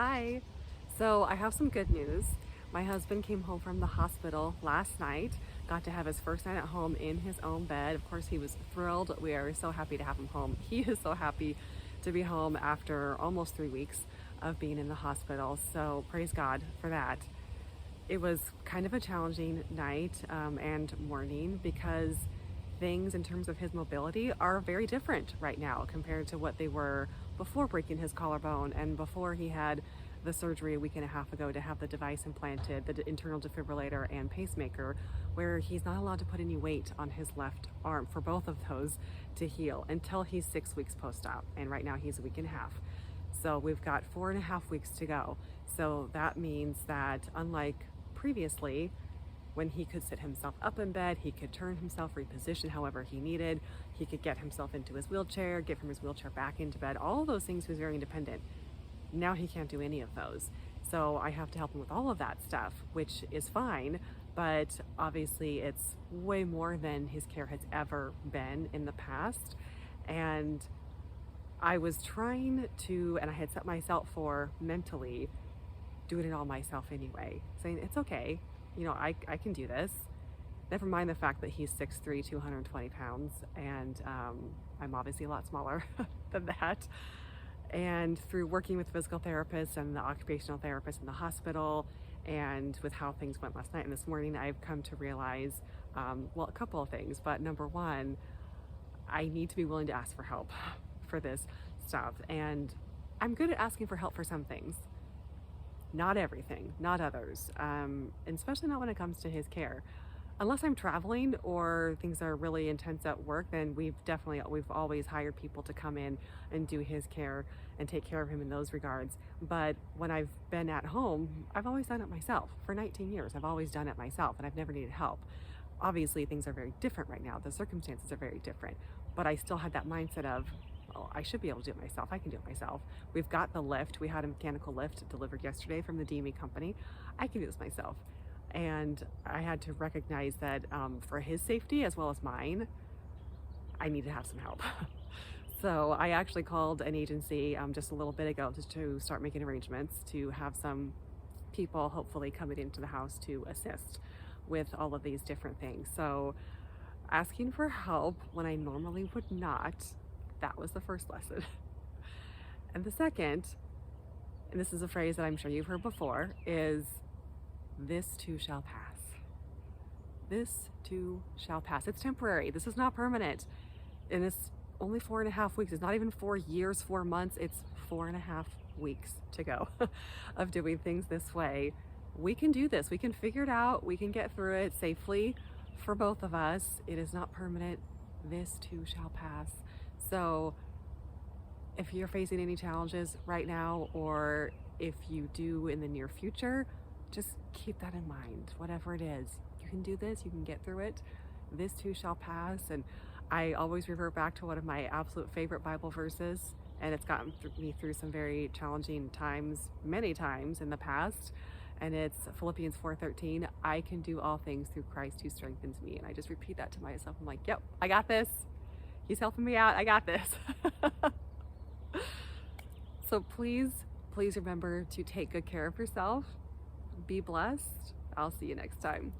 Hi. So I have some good news. My husband came home from the hospital last night, got to have his first night at home in his own bed. Of course, he was thrilled. We are so happy to have him home. He is so happy to be home after almost 3 weeks of being in the hospital. So praise God for that. It was kind of a challenging night and morning because things in terms of his mobility are very different right now compared to what they were before breaking his collarbone and before he had the surgery a week and a half ago to have the device implanted, the internal defibrillator and pacemaker, where he's not allowed to put any weight on his left arm for both of those to heal until he's 6 weeks post-op. And right now he's a week and a half. So we've got 4.5 weeks to go. So that means that unlike previously, when he could sit himself up in bed, he could turn himself, reposition however he needed, he could get himself into his wheelchair, get from his wheelchair back into bed, all of those things. He was very independent. Now he can't do any of those. So I have to help him with all of that stuff, which is fine, but obviously it's way more than his care has ever been in the past. And I was trying to, and I had set myself for mentally doing it all myself anyway, saying it's okay, I can do this. Never mind the fact that he's 6'3", 220 pounds, and I'm obviously a lot smaller than that. And through working with physical therapists and the occupational therapist in the hospital, and with how things went last night and this morning, I've come to realize, a couple of things. But number one, I need to be willing to ask for help for this stuff. And I'm good at asking for help for some things. Not everything, not others, and especially not when it comes to his care. Unless I'm traveling or things are really intense at work, then we've always hired people to come in and do his care and take care of him in those regards. But when I've been at home, I've always done it myself. For 19 years, I've always done it myself, and I've never needed help. Obviously, things are very different right now. The circumstances are very different, but I still had that mindset of, oh, I should be able to do it myself. I can do it myself. We've got the lift. We had a mechanical lift delivered yesterday from the DME company. I can do this myself. And I had to recognize that for his safety as well as mine, I need to have some help. So I actually called an agency just a little bit ago just to start making arrangements to have some people hopefully coming into the house to assist with all of these different things. So asking for help when I normally would not, that was the first lesson. And the second, and this is a phrase that I'm sure you've heard before, is this too shall pass. This too shall pass. It's temporary. This is not permanent. And it's only 4.5 weeks. It's not even 4 years, 4 months. It's 4.5 weeks to go of doing things this way. We can do this. We can figure it out. We can get through it safely for both of us. It is not permanent. This too shall pass. So if you're facing any challenges right now, or if you do in the near future, just keep that in mind. Whatever it is, you can do this, you can get through it. This too shall pass. And I always revert back to one of my absolute favorite Bible verses, and it's gotten me through some very challenging times, many times in the past. And it's Philippians 4:13. I can do all things through Christ who strengthens me. And I just repeat that to myself. I'm like, yep, I got this. He's helping me out. I got this. So please remember to take good care of yourself. Be blessed. I'll see you next time.